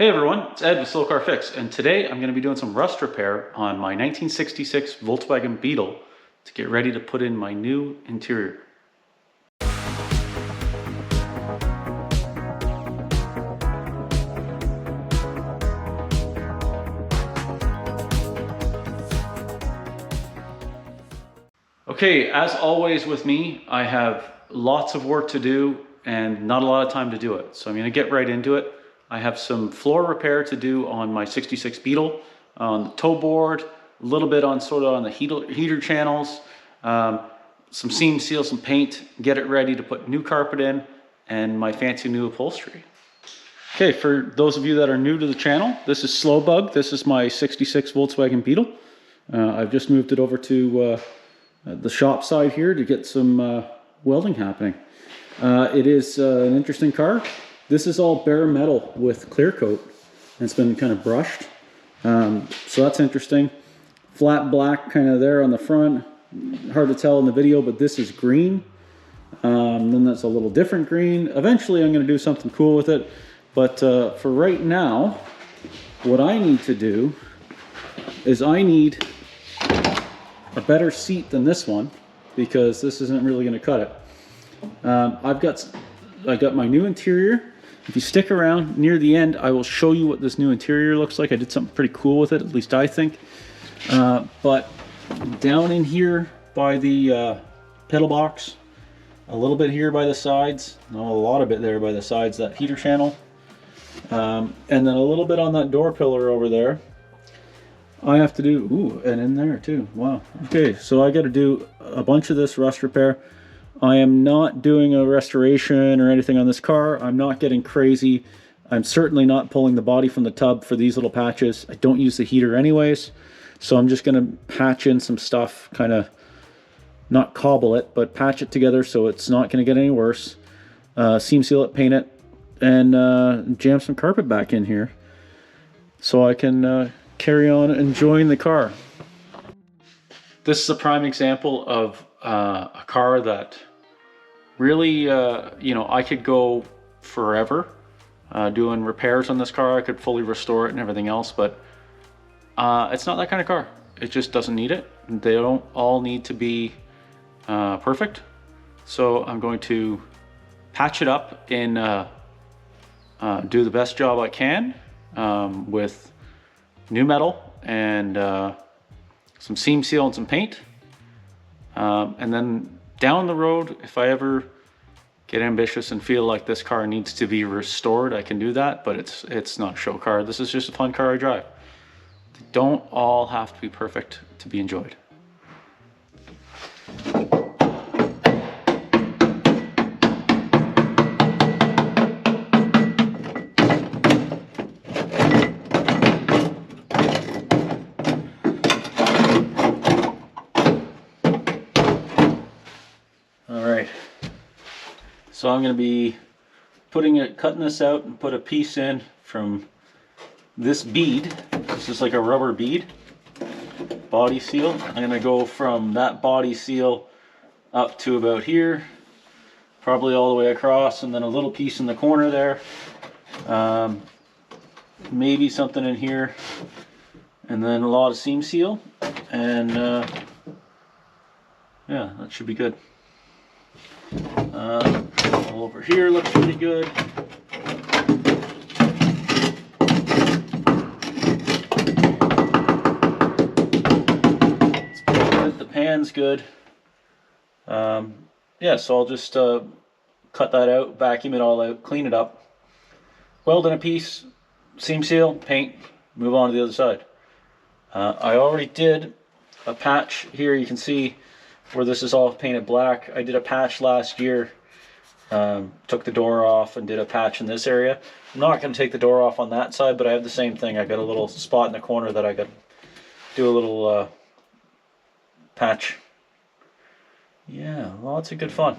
Hey everyone, it's Ed with Slow Car Fix, and today I'm going to be doing some rust repair on my 1966 Volkswagen Beetle to get ready to put in my new interior. Okay, as always with me, I have lots of work to do and not a lot of time to do it, so I'm going to get right into it. I have some floor repair to do on my 66 Beetle, on the toe board, a little bit on the heater channels, some seam seal, some paint, get it ready to put new carpet in, and my fancy new upholstery. Okay, for those of you that are new to the channel, this is Slowbug. This is my 66 Volkswagen Beetle. I've just moved it over to the shop side here to get some welding happening. It is an interesting car. This is all bare metal with clear coat, and it's been kind of brushed. So that's interesting. Flat black kind of there on the front. Hard to tell in the video, but this is green. Then that's a little different green. Eventually I'm going to do something cool with it. But for right now, what I need to do is I need a better seat than this one, because this isn't really going to cut it. I've got my new interior. If you stick around near the end, I will show you what this new interior looks like. I did something pretty cool with it, at least I think. But down in here by the pedal box, a little bit here by the sides, no, a lot of it there by the sides, that heater channel, and then a little bit on that door pillar over there. I have to do, ooh, and in there too, wow. Okay, so I got to do a bunch of this rust repair. I am not doing a restoration or anything on this car. I'm not getting crazy. I'm certainly not pulling the body from the tub for these little patches. I don't use the heater anyways, so I'm just going to patch in some stuff, kind of not cobble it, but patch it together so it's not going to get any worse. Seam seal it, paint it, and jam some carpet back in here so I can carry on enjoying the car. This is a prime example of a car that really, you know, I could go forever doing repairs on this car. I could fully restore it and everything else, but it's not that kind of car. It just doesn't need it. They don't all need to be perfect. So I'm going to patch it up and do the best job I can with new metal and some seam seal and some paint. And then down the road, if I ever get ambitious and feel like this car needs to be restored, I can do that, but it's not a show car. This is just a fun car I drive. They don't all have to be perfect to be enjoyed. So I'm going to be cutting this out and put a piece in from this bead. This is like a rubber bead, body seal. I'm going to go from that body seal up to about here, probably all the way across, and then a little piece in the corner there. Maybe something in here, and then a lot of seam seal, and yeah, that should be good. All over here looks pretty good. It's pretty good. The pan's good. Yeah, so I'll just cut that out, vacuum it all out, clean it up, weld in a piece, seam seal, paint, move on to the other side. I already did a patch here. You can see where this is all painted black. I did a patch last year. Took the door off and did a patch in this area. I'm not going to take the door off on that side, but I have the same thing. I got a little spot in the corner that I got to do a little patch. Yeah, lots of good fun.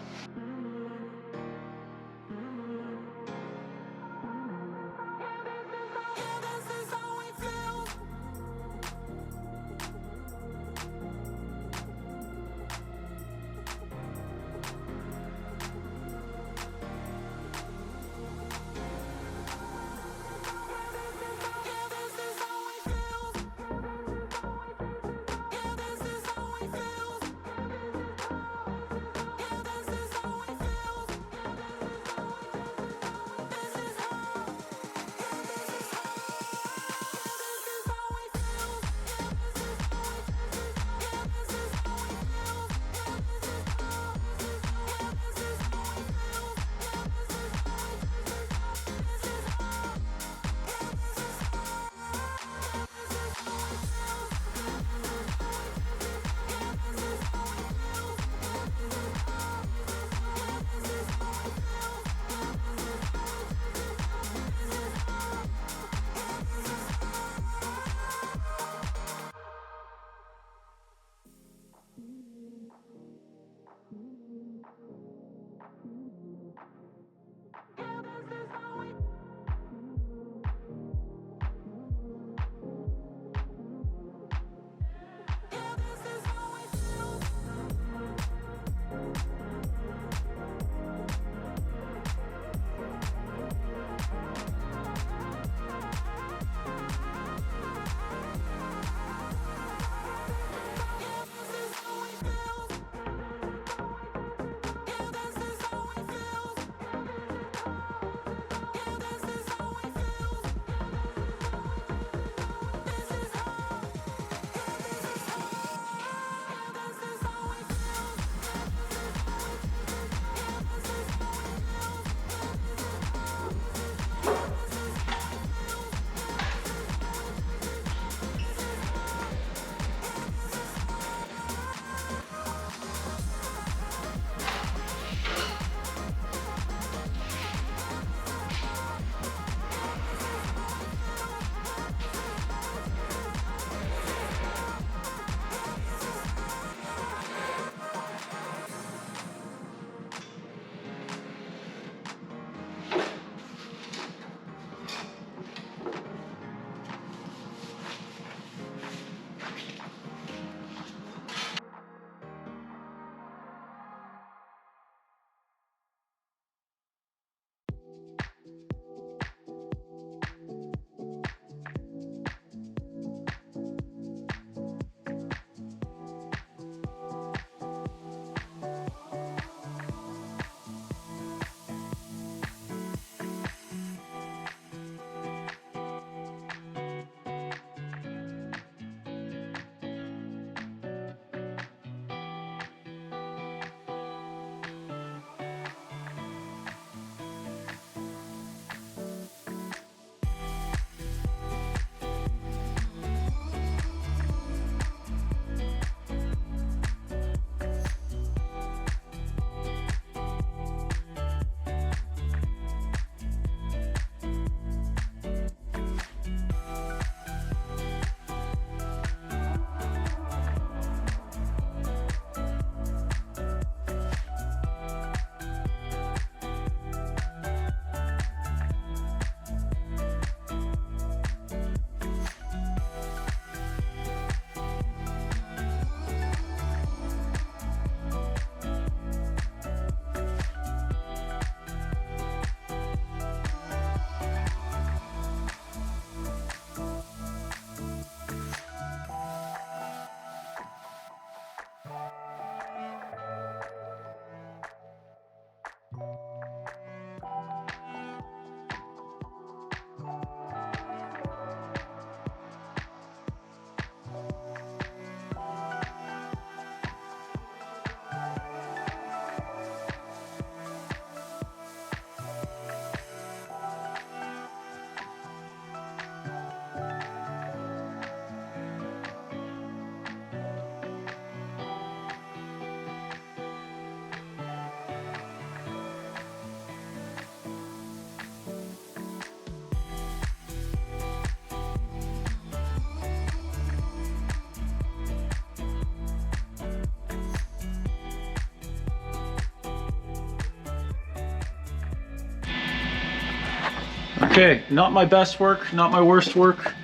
Okay, not my best work, not my worst work.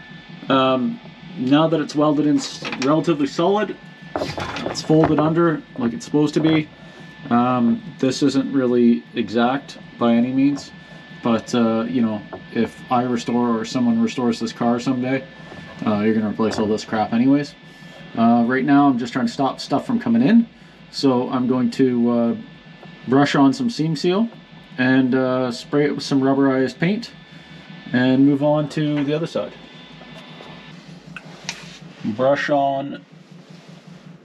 Now that it's welded in relatively solid, it's folded under like it's supposed to be. This isn't really exact by any means, but you know, if I restore or someone restores this car someday, you're gonna replace all this crap anyways. Right now I'm just trying to stop stuff from coming in, so I'm going to brush on some seam seal and spray it with some rubberized paint and move on to the other side. Brush on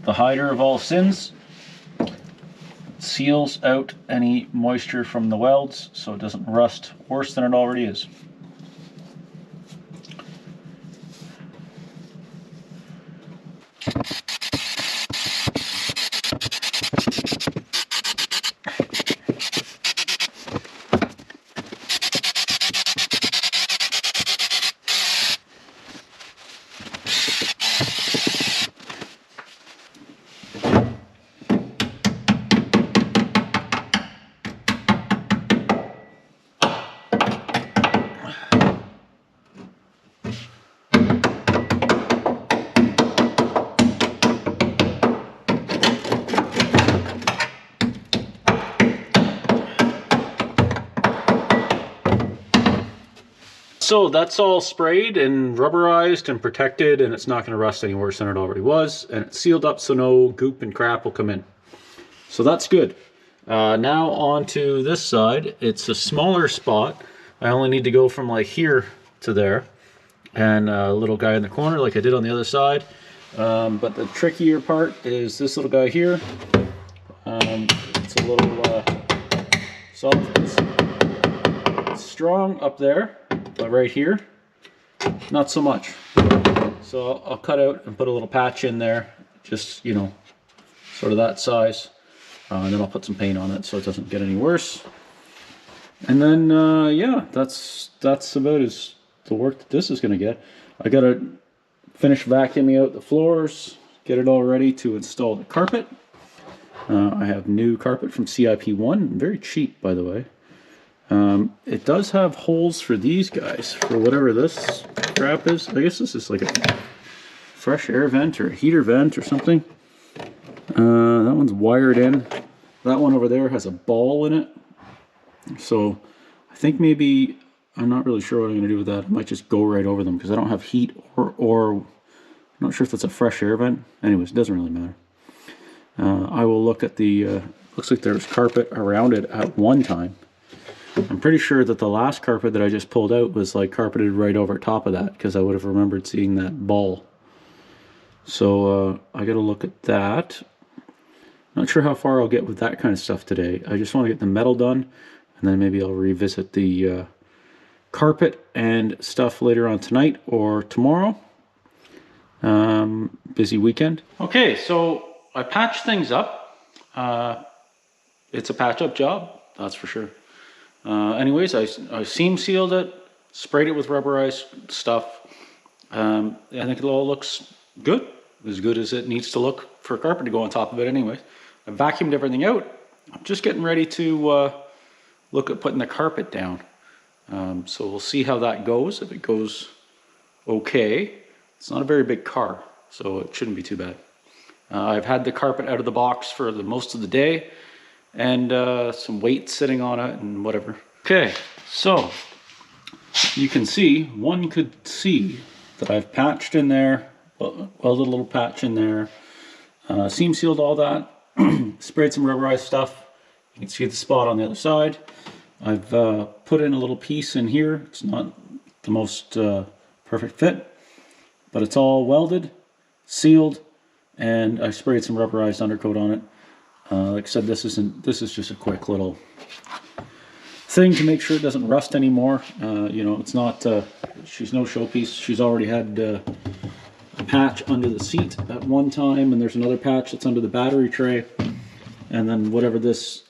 the hider of all sins. It seals out any moisture from the welds so it doesn't rust worse than it already is. So that's all sprayed and rubberized and protected, and it's not going to rust any worse than it already was, and it's sealed up so no goop and crap will come in. So that's good. Now on to this side. It's a smaller spot. I only need to go from like here to there, and a little guy in the corner like I did on the other side. But the trickier part is this little guy here. It's a little soft. It's strong up there, but right here, not so much. So I'll cut out and put a little patch in there, just, you know, sort of that size. And then I'll put some paint on it so it doesn't get any worse. And then, yeah, that's about as the work that this is going to get. I got to finish vacuuming out the floors, get it all ready to install the carpet. I have new carpet from CIP1, very cheap, by the way. It does have holes for these guys, for whatever this crap is. I guess this is like a fresh air vent or a heater vent or something. That one's wired in. That one over there has a ball in it. So I think maybe, I'm not really sure what I'm going to do with that. I might just go right over them because I don't have heat or I'm not sure if that's a fresh air vent. Anyways, it doesn't really matter. I will look at the, looks like there's carpet around it at one time. I'm pretty sure that the last carpet that I just pulled out was like carpeted right over top of that because I would have remembered seeing that ball. So I gotta look at that. Not sure how far I'll get with that kind of stuff today. I just want to get the metal done, and then maybe I'll revisit the carpet and stuff later on tonight or tomorrow. Busy weekend. Okay, so I patched things up. It's a patch-up job, that's for sure. Anyways, I seam sealed it, sprayed it with rubberized stuff. I think it all looks good as it needs to look for a carpet to go on top of it anyways. I vacuumed everything out. I'm just getting ready to look at putting the carpet down. So we'll see how that goes. If it goes okay, it's not a very big car, so it shouldn't be too bad. I've had the carpet out of the box for most of the day, and some weight sitting on it and whatever. Okay, so you can see, one could see that I've patched in there, welded a little patch in there, seam sealed all that, sprayed some rubberized stuff. You can see the spot on the other side. I've put in a little piece in here. It's not the most perfect fit, but it's all welded, sealed, and I sprayed some rubberized undercoat on it. Like I said, this is just a quick little thing to make sure it doesn't rust anymore. You know, it's not, she's no showpiece. She's already had a patch under the seat at one time, and there's another patch that's under the battery tray, and then whatever this,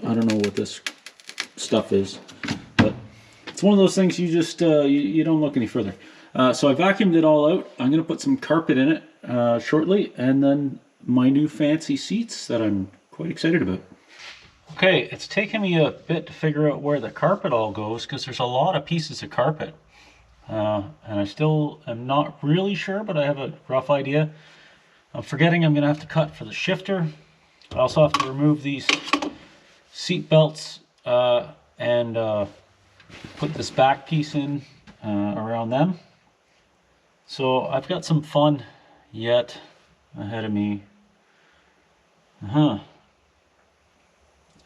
I don't know what this stuff is, but it's one of those things you just, you don't look any further. So I vacuumed it all out. I'm going to put some carpet in it shortly, and then my new fancy seats that I'm quite excited about. Okay, it's taken me a bit to figure out where the carpet all goes because there's a lot of pieces of carpet. And I still am not really sure, but I have a rough idea. I'm forgetting I'm going to have to cut for the shifter. I also have to remove these seat belts and put this back piece in around them. So I've got some fun yet ahead of me.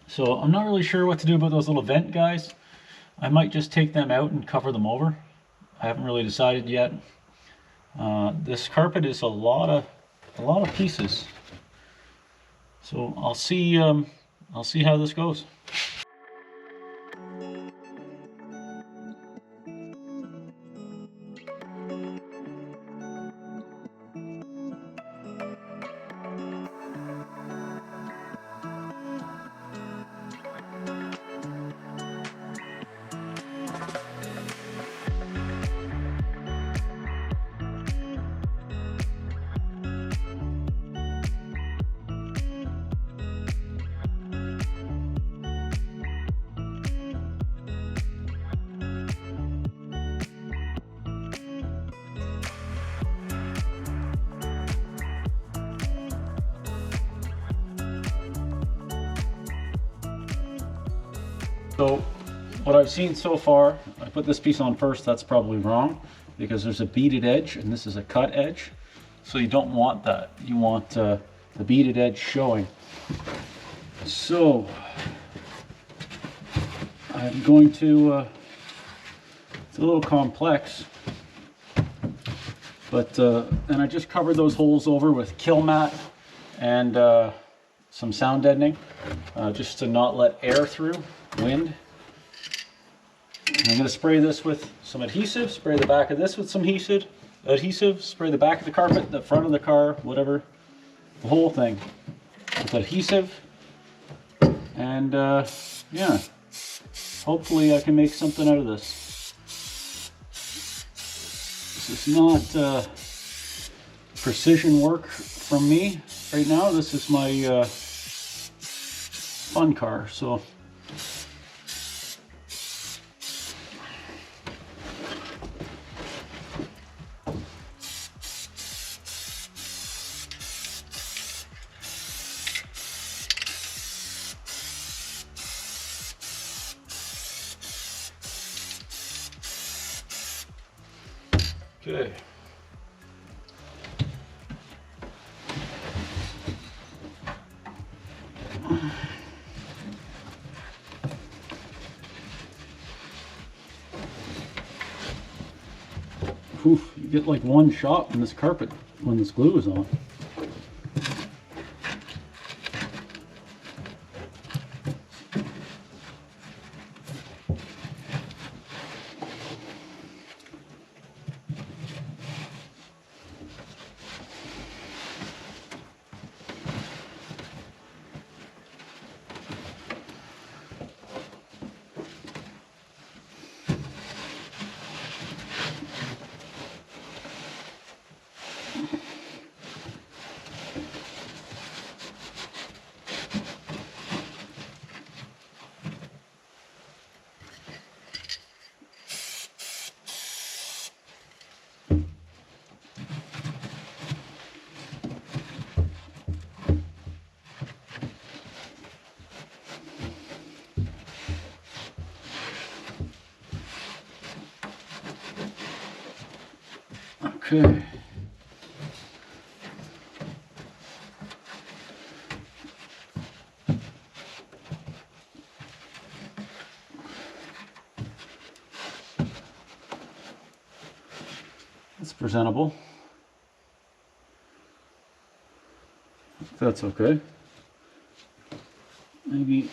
So I'm not really sure what to do about those little vent guys. I might just take them out and cover them over. I haven't really decided yet. This carpet is a lot of pieces. So I'll see how this goes. So what I've seen so far, I put this piece on first, that's probably wrong because there's a beaded edge and this is a cut edge. So you don't want that. You want the beaded edge showing. So I'm going to, it's a little complex, but, and I just covered those holes over with kill mat and some sound deadening, just to not let air through. Wind. And I'm going to spray this with some adhesive, spray the back of this with some adhesive, spray the back of the carpet, the front of the car, whatever, the whole thing with adhesive, and yeah, hopefully I can make something out of this. This is not precision work from me right now. This is my fun car, so okay. Oof, you get like one shot in this carpet when this glue is on. Okay. That's presentable. If that's okay. Maybe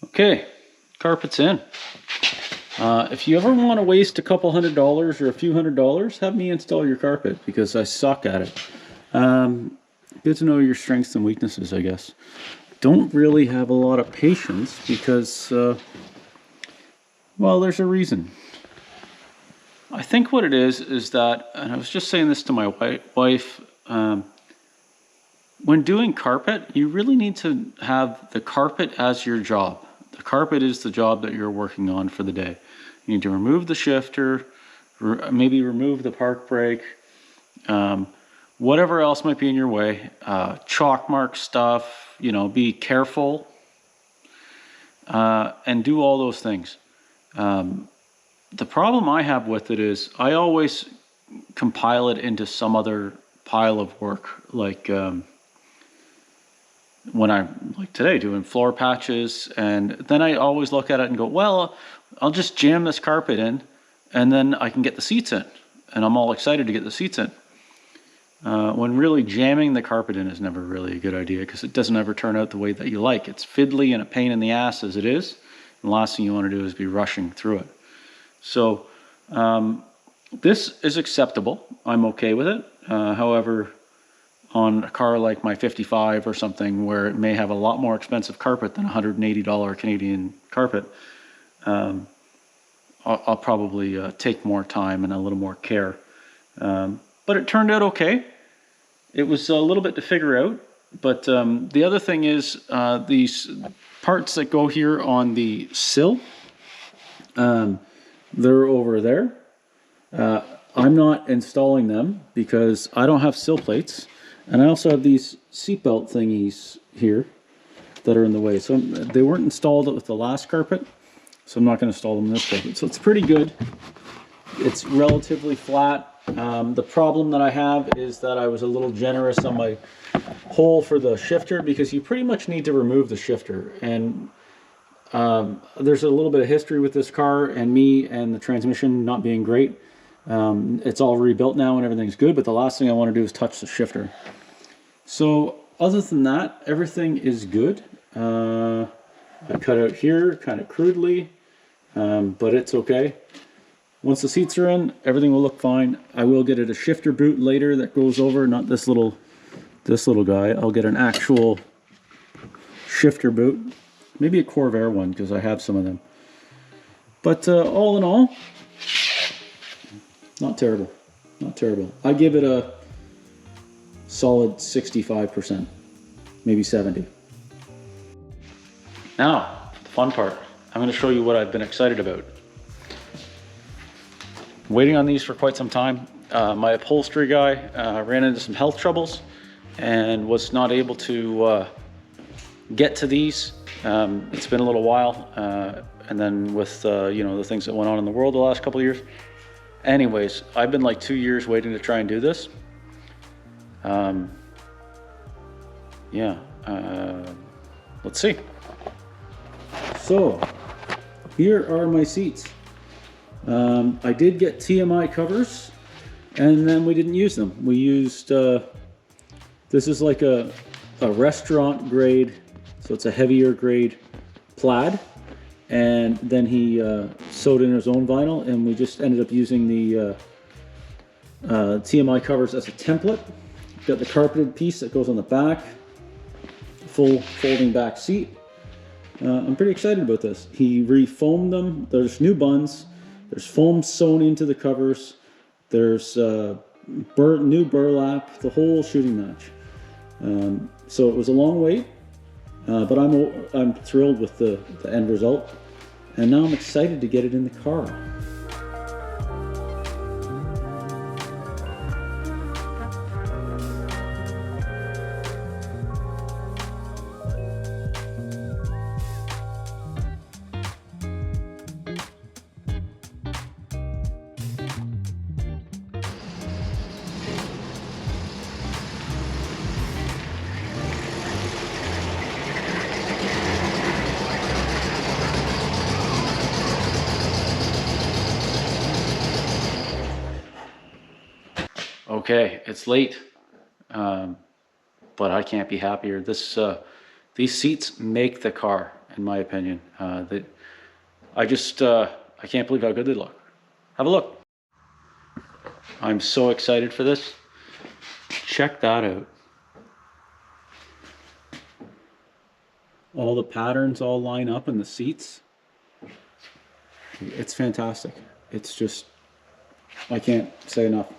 okay, carpet's in. If you ever want to waste a couple $100 or a few $100, have me install your carpet because I suck at it. Good to know your strengths and weaknesses, I guess. Don't really have a lot of patience because Well, there's a reason. I think what it is that, and I was just saying this to my wife, when doing carpet, you really need to have the carpet as your job. The carpet is the job that you're working on for the day. You need to remove the shifter, maybe remove the park brake, whatever else might be in your way, chalk mark stuff, you know, be careful, and do all those things. The problem I have with it is I always compile it into some other pile of work, like when I'm like today doing floor patches, and then I always look at it and go, well, I'll just jam this carpet in and then I can get the seats in, and I'm all excited to get the seats in. When really jamming the carpet in is never really a good idea, because it doesn't ever turn out the way that you like. It's fiddly and a pain in the ass as it is, and the last thing you want to do is be rushing through it. So this is acceptable. I'm okay with it. However, on a car like my 55 or something, where it may have a lot more expensive carpet than $180 Canadian carpet, I'll probably take more time and a little more care. But it turned out okay. It was a little bit to figure out, but the other thing is these parts that go here on the sill, they're over there. I'm not installing them because I don't have sill plates, and I also have these seatbelt thingies here that are in the way. So they weren't installed with the last carpet, so I'm not going to install them in this carpet. So it's pretty good. It's relatively flat. The problem that I have is that I was a little generous on my hole for the shifter, because you pretty much need to remove the shifter. And there's a little bit of history with this car and me and the transmission not being great. It's all rebuilt now and everything's good, but the last thing I want to do is touch the shifter. So other than that, everything is good. I cut out here kind of crudely, but it's okay. Once the seats are in, everything will look fine. I will get it a shifter boot later that goes over, not this little guy. I'll get an actual shifter boot, maybe a Corvair one, because I have some of them. But all in all, not terrible, not terrible. I give it a solid 65%, maybe 70. Now, the fun part. I'm going to show you what I've been excited about. Waiting on these for quite some time. My upholstery guy ran into some health troubles and was not able to get to these. It's been a little while, and then with you know, the things that went on in the world the last couple of years. Anyways, I've been like 2 years waiting to try and do this. Yeah, let's see. So, here are my seats. I did get TMI covers, and then we didn't use them. We used, this is like a restaurant grade, so it's a heavier grade plaid, and then he sewed in his own vinyl, and we just ended up using the TMI covers as a template. Got the carpeted piece that goes on the back, full folding back seat. I'm pretty excited about this. He refoamed them. There's new buns. There's foam sewn into the covers. There's new burlap, the whole shooting match. So it was a long wait, but I'm thrilled with the end result. And now I'm excited to get it in the car. Okay, it's late, but I can't be happier. These seats make the car, in my opinion. I can't believe how good they look. Have a look. I'm so excited for this. Check that out. All the patterns all line up in the seats. It's fantastic. It's just, I can't say enough.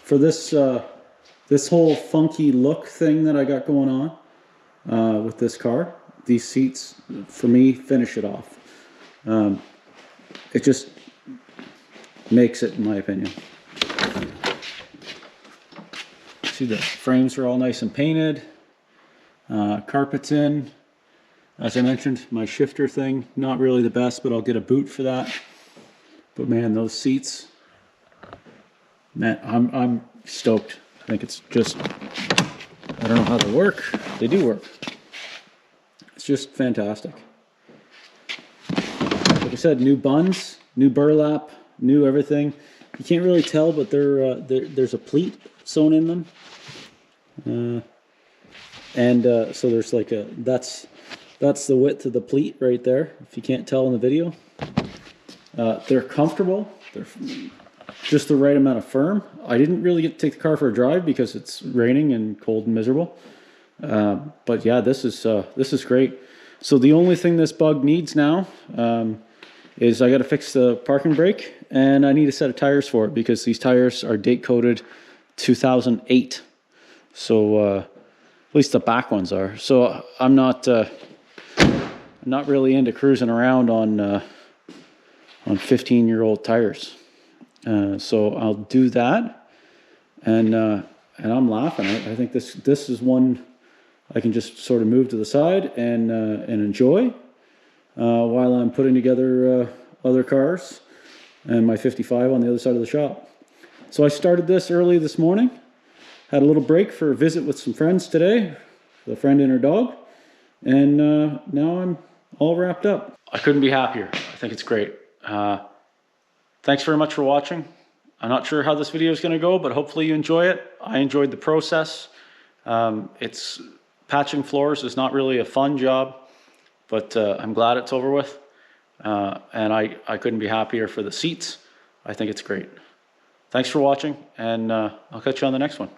For this, this whole funky look thing that I got going on with this car, these seats, for me, finish it off. It just makes it, in my opinion. See, the frames are all nice and painted. Carpet's in. As I mentioned, my shifter thing, not really the best, but I'll get a boot for that. But man, those seats, man, I'm stoked. I think it's just, I don't know how they work. They do work. It's just fantastic. Like I said, new buns, new burlap, new everything. You can't really tell, but there's a pleat sewn in them. So there's like a, that's the width of the pleat right there, if you can't tell in the video. They're comfortable. They're just the right amount of firm. I didn't really get to take the car for a drive because it's raining and cold and miserable. But yeah, this is great. So the only thing this bug needs now is I got to fix the parking brake, and I need a set of tires for it because these tires are date coded 2008. So at least the back ones are. So I'm not really into cruising around on 15-year-old tires. So I'll do that, and I'm laughing. I think this is one I can just sort of move to the side and enjoy while I'm putting together other cars and my 55 on the other side of the shop. So I started this early this morning. Had a little break for a visit with some friends today, with a friend and her dog, and now I'm all wrapped up. I couldn't be happier. I think it's great. Thanks very much for watching. I'm not sure how this video is going to go, but hopefully you enjoy it. I enjoyed the process. It's patching floors is not really a fun job, but I'm glad it's over with. And I couldn't be happier for the seats. I think it's great. Thanks for watching, and I'll catch you on the next one.